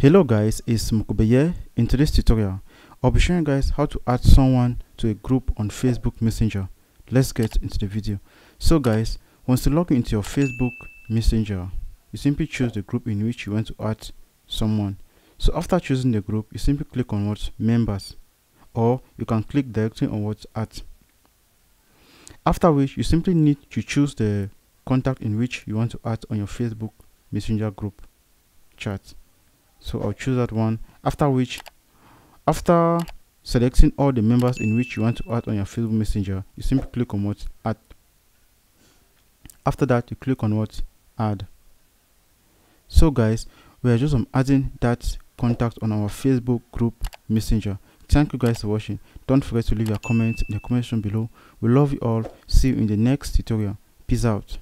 Hello guys, it's Mukube here. In today's tutorial, I'll be showing you guys how to add someone to a group on Facebook Messenger. Let's get into the video. So guys, once you log into your Facebook Messenger, you simply choose the group in which you want to add someone. So after choosing the group, you simply click on what members, or you can click directly on what add. After which, you simply need to choose the contact in which you want to add on your Facebook Messenger group chat. So I'll choose that one. After which, after selecting all the members in which you want to add on your Facebook Messenger, you simply click on what add. After that, you click on what add. So guys, we are just adding that contact on our Facebook group Messenger. Thank you guys for watching. Don't forget to leave your comments in the comment section below. We love you all. See you in the next tutorial. Peace out.